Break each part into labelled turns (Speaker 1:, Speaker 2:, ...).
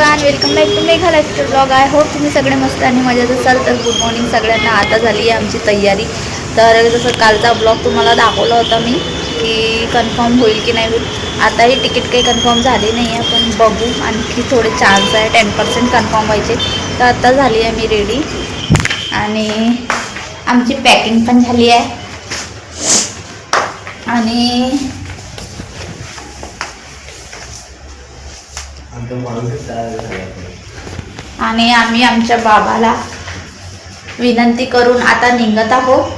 Speaker 1: Everyone, welcome back to Megha lifestyle blog. I hope तुम्ही सगळे मस्त आणि मजेत असाल. तर गुड मॉर्निंग सगळ्यांना. आता झाली आहे आमची तयारी. तर जसं कालचा ब्लॉग तुम्हाला दाखवला होता मी की कन्फर्म होईल की नाही होईल. आताही तिकीट काही कन्फर्म झाली नाही आहे, पण बघू. आणखी थोडे चान्स आहे 10% कन्फर्म व्हायचे. तर आता झाली आहे मी रेडी आणि आमची पॅकिंग पण झाली आहे. आणि आम्ही आमच्या बाबाला विनंती करून आता निघत आहोत.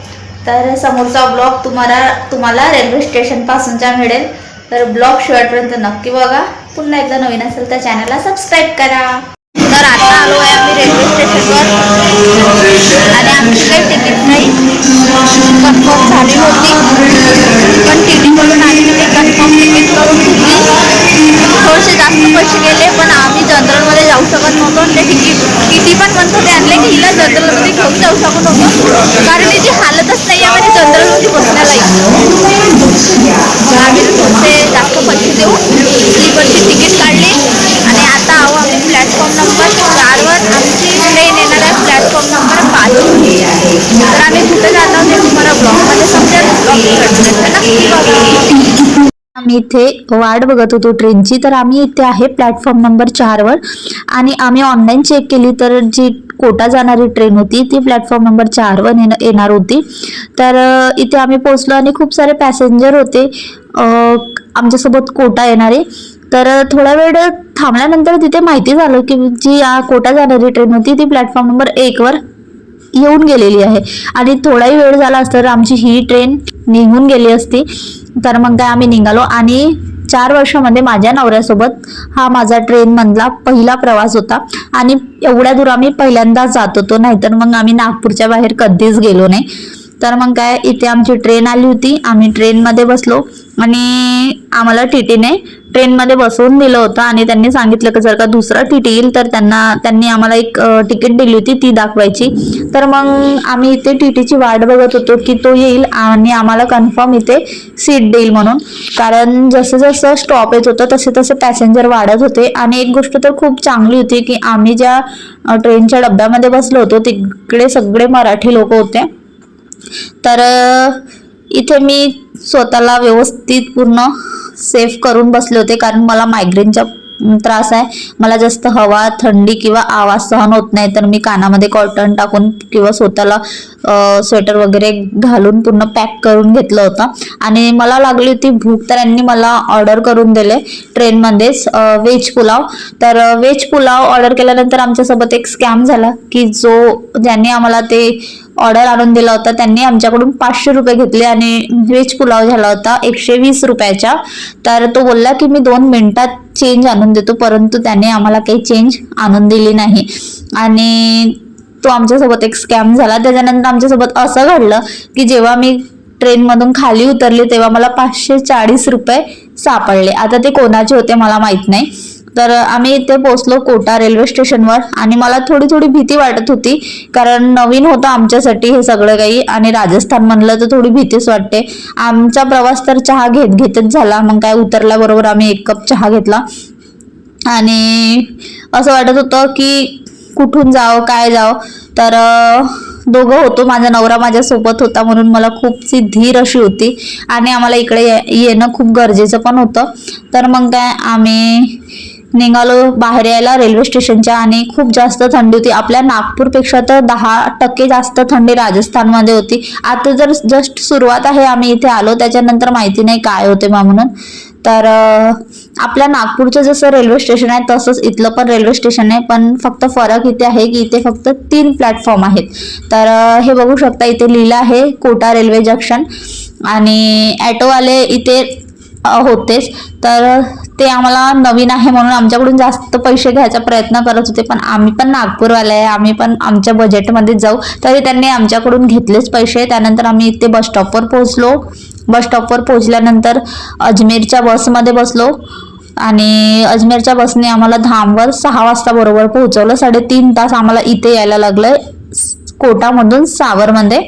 Speaker 1: तर समोरचा ब्लॉग तुम्हाला रेल्वे स्टेशन पासूनचा मिळेल. तर ब्लॉग शेवटपर्यंत नक्की बघा. पुन्हा एकदा नवीन असेल तर चॅनलला सबस्क्राईब करा. तर आता आलो आहे आम्ही रेल्वे स्टेशनवर आणि आमची काही तिकीट नाही कन्फर्म झाली होती, पण टी टीकडून आम्ही ते कन्फर्म तिकीट करून घेतली. थोडेसे जास्त पैसे गेले, पण आम्ही जनरलमध्ये जाऊ शकत नव्हतो. आणि ते टी टी पण म्हणत होते आणले की हिला जनरलमध्ये घेऊन जाऊ शकत नव्हतो, कारण हिची हालतच नाही आहे म्हणजे जनरलमध्ये बसण्यालाही. आम्ही थोडेसे जास्त पैसे देऊन स्लीपरची तिकीट काढली आणि आता आहो आम्ही प्लॅटफॉर्म नंबर 4वर. आमची ट्रेन येणार आहे प्लॅटफॉर्म नंबर 5. तर आम्ही कुठे जात आहोत ते तुम्हाला ब्लॉगमध्ये समजेल. ब्लॉग नक्की बघा. आम्ही इथे वाट बघत होतो ट्रेनची. तर आम्ही इथे आहे प्लॅटफॉर्म नंबर 4वर आणि आम्ही ऑनलाईन चेक केली तर जी कोटा जाणारी ट्रेन होती ती प्लॅटफॉर्म नंबर 4वर येणार होती. तर इथे आम्ही पोहोचलो आणि खूप सारे पॅसेंजर होते आमच्यासोबत कोटा येणारे. तर थोडा वेळ थांबल्यानंतर तिथे माहिती झालं की जी कोटा जाणारी ट्रेन होती ती प्लॅटफॉर्म नंबर 1वर येऊन गेलेली आहे आणि थोडाही वेळ झाला असता तर आमची ही ट्रेन निघून गेली असती. तर मग काय आम्ही निघालो आणि 4 वर्षामध्ये माझ्या नवऱ्यासोबत हा माझा ट्रेनमधला पहिला प्रवास होता आणि एवढ्या दूर आम्ही पहिल्यांदाच जात होतो, नाहीतर मग आम्ही नागपूरच्या बाहेर कधीच गेलो नाही. तर मग काय इथे आमची ट्रेन आली होती. आम्ही ट्रेनमध्ये बसलो आणि आम्हाला टीटीने ट्रेनमध्ये बसवून दिलं होतं आणि त्यांनी सांगितलं की जर का दुसरा टीटी येईल तर त्यांनी आम्हाला एक तिकीट दिली होती ती दाखवायची. तर मग आम्ही इथे टीटीची वाट बघत होतो की तो येईल आणि आम्हाला कन्फर्म इथे सीट देईल म्हणून, कारण जसं जसं स्टॉप येत होतं तसे तसे पॅसेंजर वाढत होते. आणि एक गोष्ट तर खूप चांगली होती की आम्ही ज्या ट्रेनच्या डब्यामध्ये बसलो होतो तिकडे सगळे मराठी लोक होते. तर इथे मी स्वतःला व्यवस्थित पूर्ण सेफ करून बसले होते, कारण मला मायग्रेनचा त्रास आहे. मला जास्त हवा, थंडी किंवा आवाज सहन होत नाही. तर मी कानामध्ये कॉटन टाकून किंवा स्वतःला स्वेटर वगैरे घालून पूर्ण पॅक करून घेतलं होतं. आणि मला लागली होती भूक, तर यांनी मला ऑर्डर करून दिले ट्रेनमध्येच व्हेज पुलाव. तर व्हेज पुलाव ऑर्डर केल्यानंतर आमच्यासोबत एक स्कॅम झाला की ज्यांनी आम्हाला ते ऑर्डर आणून दिला होता त्यांनी आमच्याकडून 500 रुपये घेतले आणि व्हेज पुलाव झाला होता 120 रुपयाचा. तर तो बोलला की मी 2 मिनिटात चेंज आणून देतो, परंतु त्याने आम्हाला काही चेंज आणून दिली नाही आणि तो आमच्यासोबत एक स्कॅम झाला. त्याच्यानंतर आमच्यासोबत असं घडलं की जेव्हा मी ट्रेनमधून खाली उतरले तेव्हा मला 540 रुपये सापडले. आता ते कोणाचे होते मला माहित नाही. तर आम्ही इथे पोहोचलो कोटा रेल्वे स्टेशनवर आणि मला थोडी थोडी भीती वाटत होती, कारण नवीन होतं आमच्यासाठी हे सगळं काही आणि राजस्थान म्हणलं तर थोडी भीतीच वाटते. आमचा प्रवास तर चहा घेतच झाला. मग काय उतरल्याबरोबर आम्ही 1 कप चहा घेतला आणि असं वाटत होतं की कुठून जावं काय जावं. तर दोघं होतो, माझा नवरा माझ्यासोबत होता म्हणून मला खूपशी धीर अशी होती आणि आम्हाला इकडे येणं खूप गरजेचं पण होतं. तर मग काय आम्ही निघालो बाहेर यायला रेल्वे स्टेशनच्या आणि खूप जास्त थंडी होती. आपल्या नागपूरपेक्षा तर 10% जास्त थंडी राजस्थानमध्ये होती. आता जर जस्ट सुरुवात आहे, आम्ही इथे आलो त्याच्यानंतर माहिती नाही काय होते म्हणून. तर आपल्या नागपूरचं जसं रेल्वे स्टेशन आहे तसंच इथलं पण रेल्वे स्टेशन आहे, पण फक्त फरक इथे आहे की इथे फक्त 3 प्लॅटफॉर्म आहेत. तर हे बघू शकता इथे लिहिलं आहे कोटा रेल्वे जंक्शन आणि ॲटोवाले इथे होतेच. तर ते आम्हाला नवीन आहे म्हणून आमच्याकडून जास्त पैसे घ्यायचा प्रयत्न करत होते, पण आम्ही पण नागपूरवाले आहे, आम्ही पण आमच्या बजेटमध्ये जाऊ, तरी त्यांनी आमच्याकडून घेतलेच पैसे. त्यानंतर आम्ही इथे बसस्टॉपवर पोहोचलो. बसस्टॉपवर पोहोचल्यानंतर अजमेरच्या बसमध्ये बसलो आणि अजमेरच्या बसने आम्हाला धामवर 6 वाजता बरोबर पोहोचवलं. 3.5 तास आम्हाला इथे यायला लागलं कोटामधून सावरमध्ये.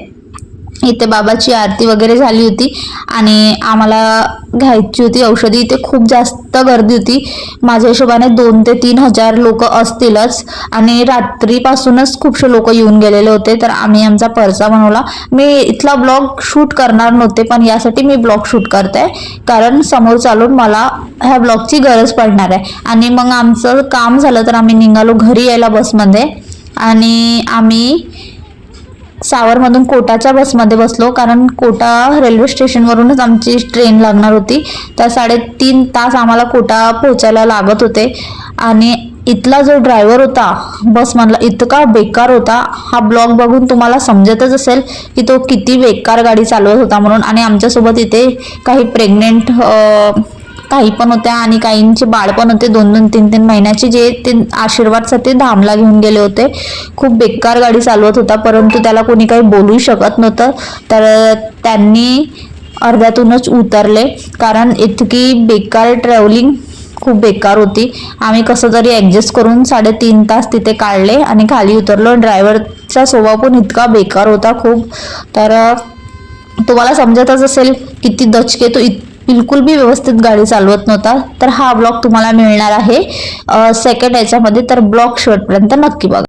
Speaker 2: इथे बाबाची आरती वगैरे झाली होती आणि आम्हाला घ्यायची होती औषधी. इथे खूप जास्त गर्दी होती, माझ्या हिशोबाने 2 ते 3 हजार लोक असतीलच आणि रात्रीपासूनच खूपशे लोक येऊन गेलेले होते. तर आम्ही आमचा परसा बनवला. मी इथला ब्लॉग शूट करणार नव्हते, पण यासाठी मी ब्लॉग शूट करते कारण समोर चालून मला ह्या ब्लॉगची गरज पडणार आहे. आणि मग आमचं काम झालं तर आम्ही निघालो घरी यायला बसमध्ये आणि आम्ही सावरमधून कोटाच्या बसमध्ये बसलो कारण कोटा रेल्वे स्टेशनवरूनच आमची ट्रेन लागणार होती. तर 3.5 तास आम्हाला कोटा पोहोचायला लागत होते. आणि इथला जो ड्रायव्हर होता बसमधला इतका बेकार होता. हा ब्लॉग बघून तुम्हाला समजतच असेल की तो किती बेकार गाडी चालवत होता म्हणून. आणि आमच्यासोबत इथे काही प्रेग्नेंट काही पण होत्या आणि काहींचे बाळ पण होते 2-2, 3-3 महिन्याचे, जे ते आशीर्वादसाठी धामला घेऊन गेले होते. खूप बेकार गाडी चालवत होता, परंतु त्याला कोणी काही बोलू शकत नव्हतं. तर त्यांनी अर्ध्यातूनच उतरले कारण इतकी बेकार ट्रॅव्हलिंग खूप बेकार होती. आम्ही कसं तरी ॲडजस्ट करून 3.5 तास तिथे काढले आणि खाली उतरलो. ड्रायव्हरचा स्वभाव पण इतका बेकार होता खूप. तर तुम्हाला समजतच असेल किती दचके तो बिलकुल बी व्यवस्थित गाडी चालवत नव्हता. तर हा ब्लॉग तुम्हाला मिळणार आहे सेकंड याच्यामध्ये, तर ब्लॉग शेवटपर्यंत नक्की बघा.